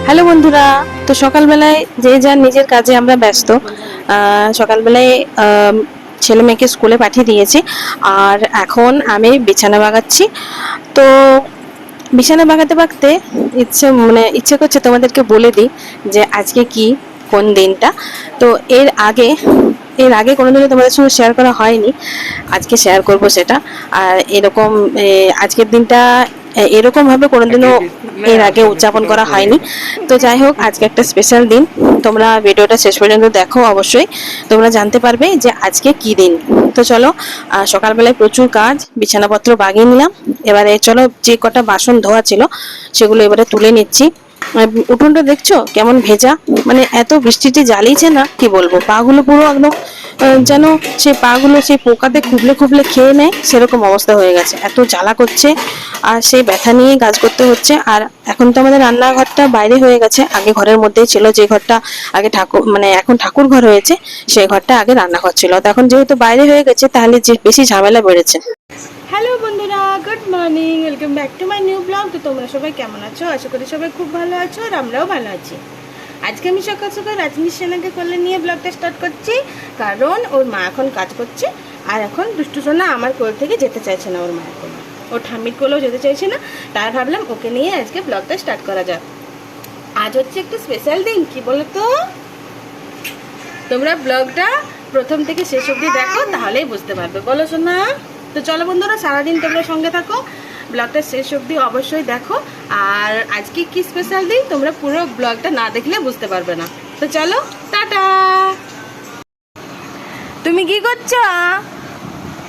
Hello বন্ধুরা, তো সকালবেলায় যে যার নিজের কাজে আমরা ব্যস্ত। সকালবেলায় ছেলে মেয়েকে স্কুলে পাঠিয়ে দিয়েছি, আর এখন আমি বিছানা বাগাচ্ছি। তো বিছানা বাগাতে বাগাতে ইচ্ছে করছে তোমাদেরকে বলে দিই যে আজকে কি, কোন দিনটা। তো এর আগে কোনোদিনও তোমাদের সঙ্গে শেয়ার করা হয়নি, আজকে শেয়ার করব সেটা। আর এরকম আজকের দিনটা এরকম ভাবে কোনোদিনও এর আগে উদযাপন করা হয়নি। তো যাই হোক, আজকে একটা স্পেশাল দিন। তোমরা ভিডিওটা শেষ পর্যন্ত দেখো, অবশ্যই তোমরা জানতে পারবে যে আজকে কি দিন। তো চলো, সকালবেলায় প্রচুর কাজ, বিছানাপত্র বাগিয়ে নিলাম। এবারে চলো, যে কটা বাসন ধোয়া ছিল সেগুলো এবারে তুলে নিচ্ছি। উঠোনটা দেখছো কেমন ভেজা, মানে এত বৃষ্টিতে জ্বালিয়েছে না, কি বলবো, পাগুলো পুরো একদম যেন সেই পাগুলো সেই পোকাতে খুবলে খুবলে খেয়ে নেয়, সেরকম অবস্থা হয়ে গেছে, এত জ্বালা করছে। আর সেই ব্যথা নিয়েই কাজ করতে হচ্ছে। আর এখন তো আমাদের রান্নাঘরটা বাইরে হয়ে গেছে, আগে ঘরের মধ্যেই ছিল। যে ঘরটা আগে ঠাকুর, মানে এখন ঠাকুর ঘর হয়েছে, সেই ঘরটা আগে রান্নাঘর ছিল। তো এখন যেহেতু বাইরে হয়ে গেছে, তাহলে যে বেশি ঝামেলা বেড়েছে। হ্যালো বন্ধুরা, good morning, welcome back to my new blog. তো তোমরা সবাই কেমন আছো? আশা করি সবাই খুব ভালো আছো, আর আমরাও ভালো আছি। আজকে আমি সকাল সকাল রাজনীশ সেনাকে কোলে নিয়ে ব্লগটা স্টার্ট করছি, কারণ ওর মা এখন কাজ করছে। আর এখন দুষ্টু সোনা আমার কোল থেকে যেতে চাইছে না, ওর মায়ের কোলে, ওর ঠাম্মির কোলেও যেতে চাইছে না। তাই ভাবলাম ওকে নিয়ে আজকে ব্লগটা স্টার্ট করা যাক। আজ হচ্ছে একটু স্পেশাল দিন, কি বলো তো? তোমরা ব্লগটা প্রথম থেকে শেষ অবধি দেখো, তাহলেই বুঝতে পারবে, বলো সোনা? তো চলো বন্ধুরা, সারাদিন তোমরা সঙ্গে থাকো, ব্লগটা শেষ অবধি অবশ্যই দেখো। আর আজকে কি স্পেশাল দিন, তোমরা পুরো ব্লগটা না দেখলে বুঝতে পারবে না। তো চলো, টাটা। তুমি কি করছো?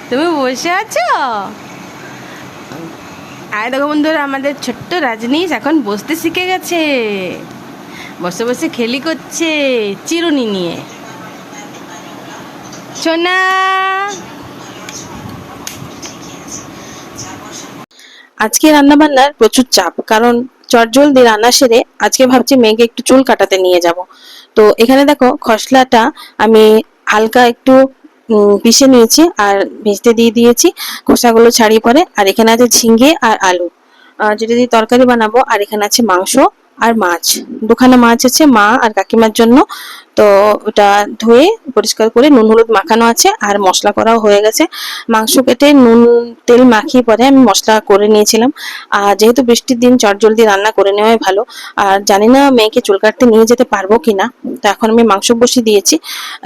তুমি বসে আছো? আয় দেখো বন্ধুরা, আমাদের ছোট্ট রাজনীশ এখন বসতে শিখে গেছে, বসে বসে খেলি করছে চিরুনি নিয়ে। সোনা, আজকে রান্না বান্নার প্রচুর চাপ, কারণ চটজলদি রান্না সেরে আজকে ভাবছি মেয়েকে একটু চুল কাটাতে নিয়ে যাব। তো এখানে দেখো, খসলাটা আমি হালকা একটু পিষে নিয়েছি আর ভেজতে দিয়ে দিয়েছি, খোসাগুলো ছাড়িয়ে পরে। আর এখানে আছে ঝিঙ্গে আর আলু, যেটা দিয়ে তরকারি বানাবো। আর এখানে আছে মাংস আর মাছ, দুখানা মাছ আছে মা আর কাকিমার জন্য। তো ওটা ধুয়ে পরিষ্কার করে নুন হলুদ মাখানো আছে, আর মশলা করাও হয়ে গেছে। মাংস কেটে নুন তেল মাখিয়ে পরে আমি মশলা করে নিয়েছিলাম। আর যেহেতু বৃষ্টির দিন, চটজলদি রান্না করে নেওয়াই ভালো। আর জানি না মেয়েকে চুল কাটতে নিয়ে যেতে পারবো কিনা, তো এখন আমি মাংস বসিয়ে দিয়েছি,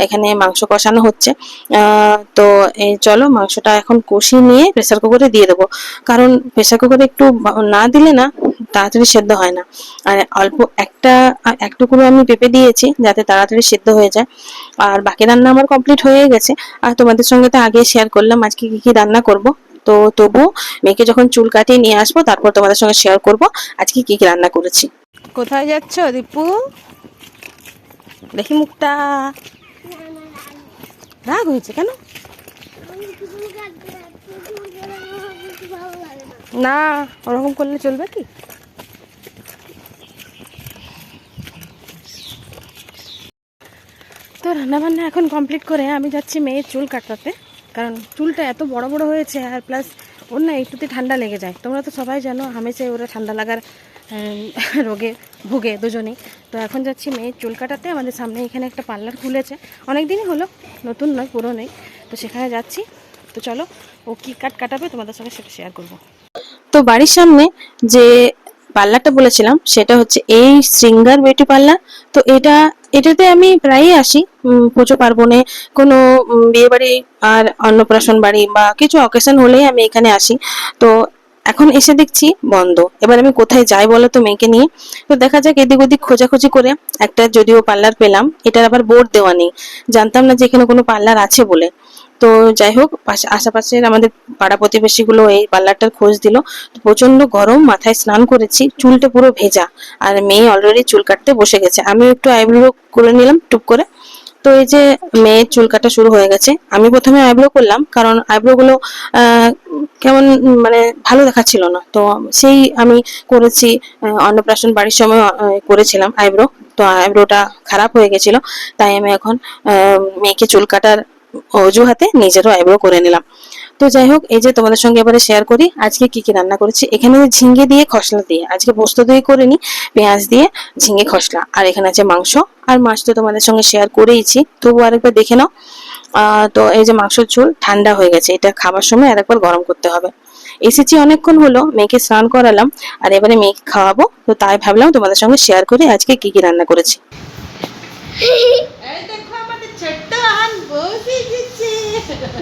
এখানে মাংস কষানো হচ্ছে। তো এই চলো, মাংসটা এখন কষিয়ে নিয়ে প্রেসার কুকারে দিয়ে দেবো, কারণ প্রেসার কুকারে একটু না দিলে না তাড়াতাড়ি সেদ্ধ হয় না। আর অল্প এক টুকরো আমি পেঁপে দিয়েছি, যাতে তাড়াতাড়ি সেদ্ধ হয়ে যায়। আর বাকি রান্না আমার কমপ্লিট হয়ে গেছে। আর তোমাদের সঙ্গে তো আগে শেয়ার করলাম আজকে কি কি রান্না করব। তো তবু মেয়েকে যখন চুল কাটিয়ে নিয়ে আসবো, তারপর তোমাদের সঙ্গে শেয়ার করব আজকে কি কি রান্না করেছি। কোথায় যাচ্ছ দীপু? দেখি মুখটা। রাগ হয়েছে কেন? না, ওরকম করলে চলবে কি? তো রান্নাবান্না এখন কমপ্লিট করে আমি যাচ্ছি মেয়ের চুল কাটাতে, কারণ চুলটা এত বড় বড় হয়েছে, আর প্লাস ওর না একটুতে ঠান্ডা লেগে যায়। তোমরা তো সবাই জানো, হামেশাই ওরা ঠান্ডা লাগার রোগে ভুগে দুজনেই। তো এখন যাচ্ছি মেয়ের চুল কাটাতে। আমাদের সামনে এখানে একটা পার্লার খুলেছে, অনেক দিনই হলো, নতুন নয় পুরনোই। তো সেখানে যাচ্ছি। তো চলো, ও কী কাটাবে তোমাদের সঙ্গে সেটা শেয়ার করবো। তো বাড়ির সামনে যে পার্লারটা বলেছিলাম, সেটা হচ্ছে এই শৃঙ্গার বিউটি পার্লার। তো এটাতে আমি প্রায়ই আসি, পুজো পার্বণে, কোনো বিয়ে বাড়ি আর অন্নপ্রাশন বাড়ি বা কিছু অকেশন হলেই আমি এখানে আসি। তো এখন এসে দেখছি বন্ধ। এবার আমি কোথায় যাই বলো তো মেয়েকে নিয়ে? তো দেখা যাক, এদিক ওদিক খোঁজাখুঁজি করে একটা যদিও পার্লার পেলাম, এটার আবার বোর্ড দেওয়া নেই, জানতাম না যে এখানে কোনো পার্লার আছে বলে। তো যাই হোক, আশেপাশের আমাদের পাড়া প্রতিবেশী গুলো এই পার্লারটার খোঁজ দিল। প্রচন্ড গরম, মাথায় স্নান করেছি, চুলটা পুরো ভেজা। আর মেয়ে অলরেডি চুল কাটতে বসে গেছে, আমি একটু আইব্রো করে নিলাম টুক করে। তো এই যে মেয়ের চুল কাটা শুরু হয়ে গেছে। আমি প্রথমে আইব্রো করলাম, কারণ আইব্রো গুলো কেমন মানে ভালো দেখাচ্ছিল না। তো সেই আমি করেছি, অন্নপ্রাশন বাড়ির সময় করেছিলাম আইব্রো। তো আইব্রোটা খারাপ হয়ে গেছিল, তাই আমি এখন মেয়েকে চুল কাটার অজুহাতে নিজেরও আইব্রো করে নিলাম। তো যাই হোক, এই যে তোমাদের সঙ্গে এবারে শেয়ার করি আজকে কি কি রান্না করেছি। এখানে ঝিঙ্গে দিয়ে খসলা দিয়ে, আজকে পোস্ত দিয়ে করিনি, পেঁয়াজ দিয়ে ঝিঙ্গে খসলা। আর এখানে আছে মাংস, আর মাছ তো তোমাদের সঙ্গে শেয়ার করেইছি, তবু আরেকবার দেখে নাও। তো এই যে মাংসের ঝোল ঠান্ডা হয়ে গেছে, এটা খাবার সময় আরেকবার গরম করতে হবে। এসেছি অনেকক্ষণ হলো, মেয়েকে স্নান করালাম, আর এবারে মেয়েকে খাওয়াবো, তো তাই ভাবলাম তোমাদের সঙ্গে শেয়ার করি আজকে কি কি রান্না করেছি। এই দেখো আমাদের ছোট্ট আন বসে গেছে।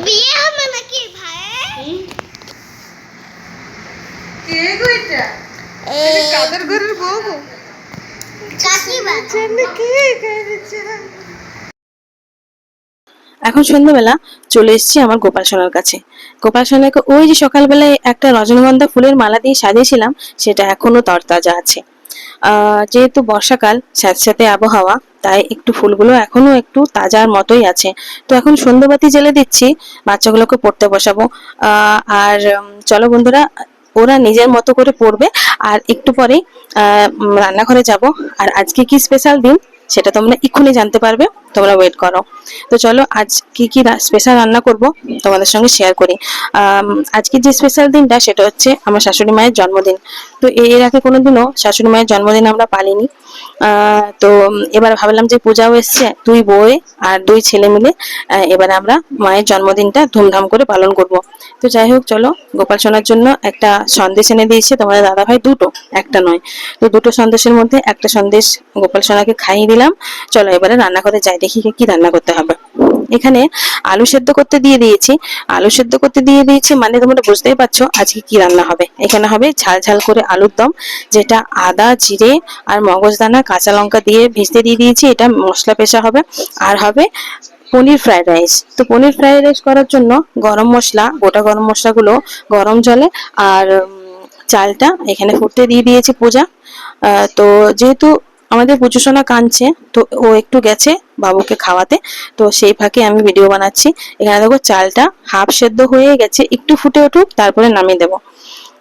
বিয়ে হবে নাকি ভাই? কে গো এটা? এটা কাদের ঘরের বউ গো? কাকিমা। জানি কে করেছে? এখন সন্ধ্যাবেলা চলে এসেছি আমার গোপাল সোনার কাছে। গোপাল সোনাকে ওই যে সকালবেলায় একটা রজনীগন্ধা ফুলের মালা দিয়ে সাজিয়েছিলাম, সেটা এখনো তরতাজা আছে। যেহেতু বর্ষাকাল, স্যাঁতস্যাঁতে আবহাওয়া, তাই একটু ফুলগুলো এখনো একটু তাজার মতোই আছে। তো এখন সন্ধ্যাবাতি জ্বেলে দিচ্ছি, বাচ্চাগুলোকে পড়তে বসাবো। আর চলো বন্ধুরা, ওরা নিজের মতো করে পড়বে, আর একটু পরেই রান্নাঘরে যাব। আর আজকে কি স্পেশাল দিন সেটা তোমরা এক্ষুনি জানতে পারবে, তোমরা ওয়েট করো। তো চলো, আজ কি কি স্পেশাল রান্না করব তোমাদের সঙ্গে শেয়ার করি। আজকে যে স্পেশাল দিনটা সেটা হচ্ছে আমার শাশুড়ি মায়ের জন্মদিন। তো এর আগে কোনোদিনও শাশুড়ি মায়ের জন্মদিন আমরা পালিনি। তো এবার ভাবলাম যে পূজাও এসছে, দুই বউ আর দুই ছেলে মিলে এবার আমরা মায়ের জন্মদিনটা ধুমধাম করে পালন করব। তো যাই হোক, চলো, গোপাল সোনার জন্য একটা সন্দেশ এনে দিয়েছে তোমাদের দাদা ভাই, দুটো, একটা নয়। তো দুটো সন্দেশের মধ্যে একটা সন্দেশ গোপাল সোনাকে খাইয়ে দিলাম। চলো এবারে রান্নাঘরে যাই, দেখি কি রান্না করতে হবে। এখানে আলু সেদ্ধ করতে দিয়ে দিয়েছি। আলু সেদ্ধ করতে দিয়ে দিয়েছি মানে তোমরা বুঝতেই পারছো আজকে কি রান্না হবে। এখানে হবে ঝাল ঝাল করে আলুর দম, যেটা আদা, জিরে আর মগজদানা, কাঁচা লঙ্কা দিয়ে ভেজতে দিয়ে দিয়েছি, এটা মশলা পেশা হবে। আর হবে পনির ফ্রাইড রাইস। তো পনির ফ্রাইড রাইস করার জন্য গরম মশলা, গোটা গরম মশলাগুলো গরম জলে আর চালটা এখানে ফুটতে দিয়ে দিয়েছি পূজা। তো যেহেতু আমাদের পুজো সোনা কাঁদছে, তো ও একটু গেছে বাবুকে খাওয়াতে, তো সেই ফাঁকে আমি ভিডিও বানাচ্ছি। এখানে দেখো চালটা হাফ সেদ্ধ হয়ে গেছে, একটু ফুটে উঠুক তারপরে নামিয়ে দেবো।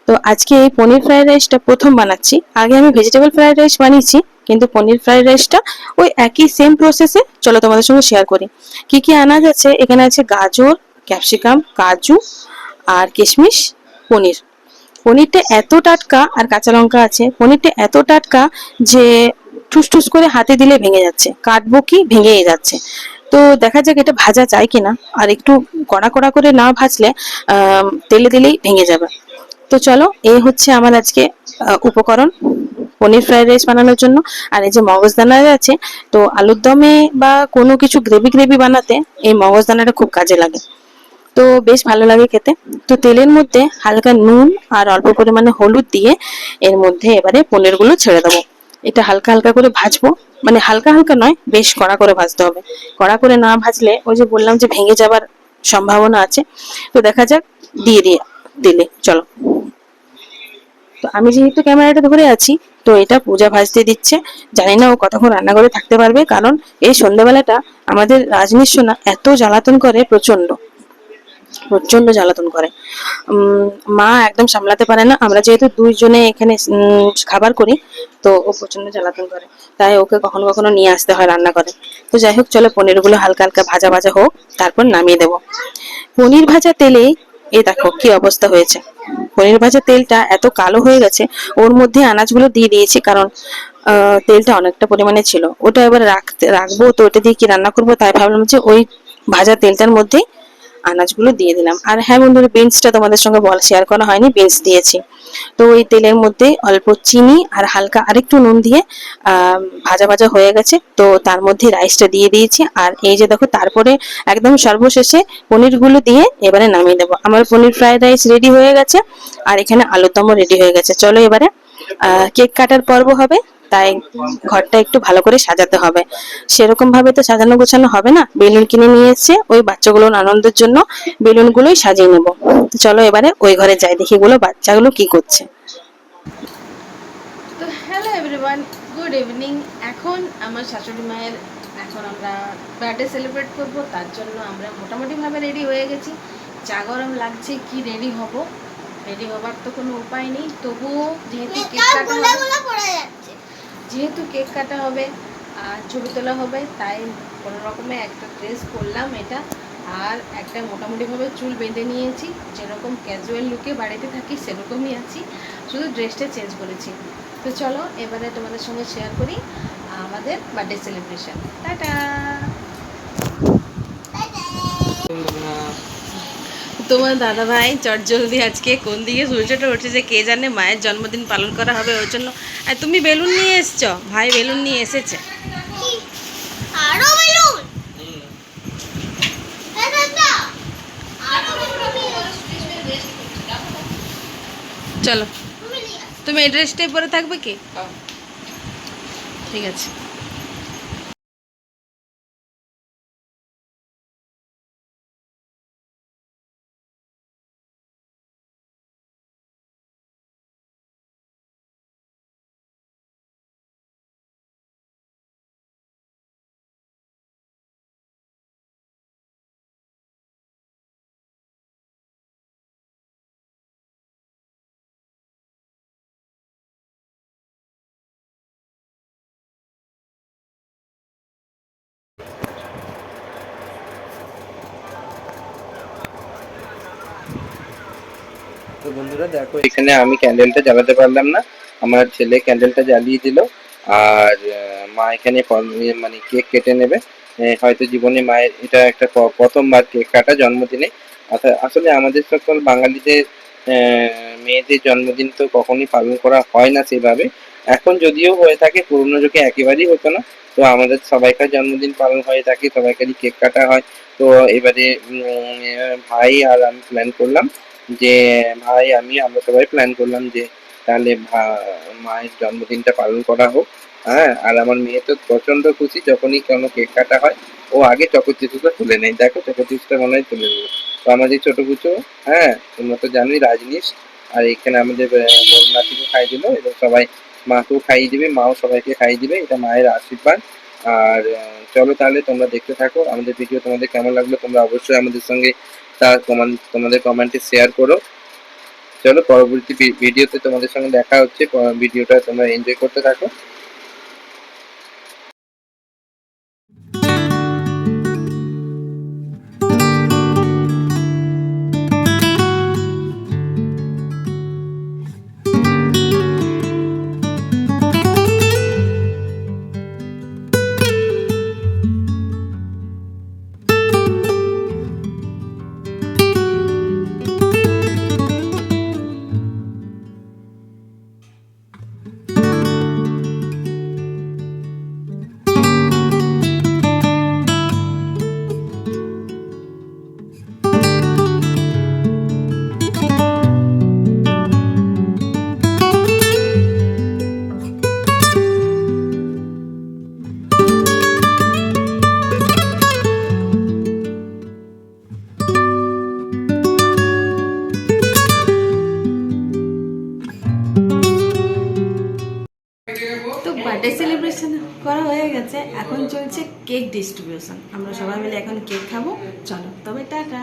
তো আজকে এই পনির ফ্রাইড রাইসটা প্রথম বানাচ্ছি। আগে আমি ভেজিটেবল ফ্রাইড রাইস বানিয়েছি, কিন্তু পনির ফ্রাইড রাইসটা ওই একই সেম প্রসেসে। চলো তোমাদের সঙ্গে শেয়ার করি কি কি আনাজ আছে। এখানে আছে গাজর, ক্যাপসিকাম, কাজু আর কিশমিশ, পনির। পনিরটা এত টাটকা, আর কাঁচা লঙ্কা আছে। পনিরটা এত টাটকা যে ঠুস ঠুস করে হাতে দিলে ভেঙে যাচ্ছে, কাটবো কি ভেঙেই যাচ্ছে। তো দেখা যাক এটা ভাজা যায় কিনা, আর একটু কড়া কড়া করে না ভাজলে তেলে দিলেই ভেঙে যাবে। তো চলো, এই হচ্ছে আমার আজকে উপকরণ পনির ফ্রাইড রাইস বানানোর জন্য। আর এই যে মগজদানা আছে, তো আলুর দমে বা কোনো কিছু গ্রেভি গ্রেভি বানাতে এই মগজদানাটা খুব কাজে লাগে, তো বেশ ভালো লাগে খেতে। তো তেলের মধ্যে হালকা নুন আর অল্প পরিমাণে হলুদ দিয়ে এর মধ্যে এবারে পনিরগুলো ছেড়ে দেবো। এটা হালকা হালকা করে ভাজবো, মানে হালকা হালকা নয়, বেশ কড়া করে ভাজতে হবে। কড়া করে না ভাজলে ওই যে বললাম যে ভেঙে যাবার সম্ভাবনা আছে। তো দেখা যাক, দিয়ে দিয়ে দিলে চলো। তো আমি যেহেতু ক্যামেরাটা ধরে আছি, তো এটা পূজা ভাজতে দিচ্ছে। জানি না ও কতক্ষণ রান্নাঘরে থাকতে পারবে, কারণ এই সন্ধ্যাবেলাটা আমাদের রাজনীশ সোনা এত জ্বালাতন করে, প্রচন্ড প্রচন্ড জ্বালাতন করে। মা একদম সামলাতে পারে না। আমরা যেহেতু দুইজনে এখানে খাবার করি, তো ও প্রচন্ড জ্বালাতন করে, তাই ওকে কখনো কখনো নিয়ে আসতে হয় রান্না করে। তো যাই হোক, চলো পনিরগুলো হালকা হালকা ভাজা ভাজা হোক, তারপর নামিয়ে দেবো। পনির ভাজা তেলে এই দেখো কি অবস্থা হয়েছে। পনির ভাজা তেলটা এত কালো হয়ে গেছে, ওর মধ্যে আনাজগুলো দিয়ে দিয়েছি, কারণ তেলটা অনেকটা পরিমাণে ছিল। ওটা এবার রাখবো, তো ওটা দিয়ে কি রান্না করবো, তাই ভাবলাম যে ওই ভাজা তেলটার মধ্যেই আনাজগুলো দিয়ে দিলাম। আর হ্যাঁ বন্ধুরা, বিনসটা তোমাদের সঙ্গে শেয়ার করা হয়নি, বিনস দিয়েছি। তো ওই তেলের মধ্যে অল্প চিনি আর হালকা আরেকটু নুন দিয়ে ভাজা ভাজা হয়ে গেছে, তো তার মধ্যে রাইসটা দিয়ে দিয়েছি। আর এই যে দেখো, তারপরে একদম সর্বশেষে পনিরগুলো দিয়ে এবারে নামিয়ে দেবো। আমার পনির ফ্রাইড রাইস রেডি হয়ে গেছে, আর এখানে আলুর দমও রেডি হয়ে গেছে। চলো এবারে কেক কাটার পর্ব হবে, তাই ঘরটা একটু ভালো করে সাজাতে হবে। সেরকম ভাবে তো সাজানো গোছানো হবে না, বেলুন কিনে নিয়ে এসেছে ওই বাচ্চাগুলোর আনন্দের জন্য, বেলুন গুলোই সাজিয়ে নেবো। চলো এবারে ওই ঘরে যাই, দেখি গুলো বাচ্চাগুলো কি করছে। তো হ্যালো এভরিওয়ান, গুড ইভিনিং। এখন আমার শাশুড়ি মায়ের, এখন আমরা বার্থডে সেলিব্রেট করব, তার জন্য আমরা মোটামুটিভাবে রেডি হয়ে গেছি। চা গরম লাগছে, কি রেডি হব, রেডি হবার তো কোনো উপায় নেই। তবুও যেহেতু কেক কাটা হবে, যেহেতু কেক কাটা হবে আর ছবি তোলা হবে, তাই কোনো রকমে একটা ড্রেস পরলাম এটা। আর একটা মোটামুটিভাবে চুল বেঁধে নিয়েছি, যেরকম ক্যাজুয়াল লুকে বাড়িতে থাকি সেরকমই আছি, শুধু ড্রেসটা চেঞ্জ করেছি। তো চলো এবারে তোমাদের সঙ্গে শেয়ার করি আমাদের বার্থডে সেলিব্রেশন। টাটা। তোমার দাদা ভাই চটজলদি আজকে কোন দিকে সূর্যটা উঠেছে কে জানে, মায়ের জন্মদিন পালন করা হবে ওই জন্য। আর তুমি বেলুন নিয়ে এসছো, ভাই বেলুন নিয়ে এসেছে। কি আরো বেলুন দাদা আরো বেলুন চলো তুমি নিয়ে আসো। তুমি এই ড্রেসটাই পরে থাকবে কি? ঠিক আছে। তো বন্ধুরা দেখো, এখানে আমি ক্যান্ডেলটা জ্বালাতে পারলাম না, আমার ছেলে ক্যান্ডেলটা জ্বালিয়ে দিল। আর মা এখানে মানে কেক কেটে নেবে। হয়তো জীবনে মায়ের এটা একটা প্রথমবার কেক কাটা জন্মদিনে। আসলে আমাদের সকল বাঙালিদের মেয়েদের জন্মদিন তো কখনই পালন করা হয় না সেভাবে। এখন যদিও হয়ে থাকে, পুরোনো যুগে একেবারেই হতো না। তো আমাদের সবাইকার জন্মদিন পালন হয়ে থাকে, সবাইকারই কেক কাটা হয়। তো এবারে ভাই আর আমি প্ল্যান করলাম যে আমরা সবাই প্ল্যান করলাম যে তাহলে মায়ের জন্মদিনটা পালন করা হোক। হ্যাঁ, আর আমার মেয়ে তো প্রচন্ড খুশি, যখনই কোনো কেক কাটা হয় ও আগে চকো চিপসটা তুলে নেয়। দেখো চকো চিপসটা মনে হয় তুলে নেবে। তো আমাদের ছোট কুচো, হ্যাঁ তোমরা তো জানোই রাজনীশ। আর এখানে আমাদের বড় নাতিকে খাই দিল, এবং সবাই মাকেও খাইয়ে দিবে, মাও সবাইকে খাইয়ে দিবে, এটা মায়ের আশীর্বাদ। আর চলো তাহলে তোমরা দেখতে থাকো আমাদের ভিডিও। তোমাদের কেমন লাগলো তোমরা অবশ্যই আমাদের সঙ্গে তোমাদের কমেন্টে শেয়ার করো। চলো পরবর্তী ভিডিওতে তোমাদের সঙ্গে দেখা হচ্ছে। ভিডিওটা তোমরা এনজয় করতে থাকো। তো বার্থডে সেলিব্রেশন করা হয়ে গেছে, এখন চলছে কেক ডিস্ট্রিবিউশন। আমরা সবাই মিলে এখন কেক খাবো। চলো তবে টাটা।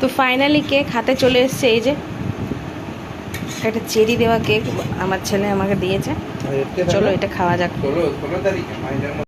তো ফাইনালি কেক হাতে চলে এসছে, এই যে একটা চেরি দেওয়া কেক আমার ছেলে আমাকে দিয়েছে। চলো এটা খাওয়া যাক। 16 তারিখে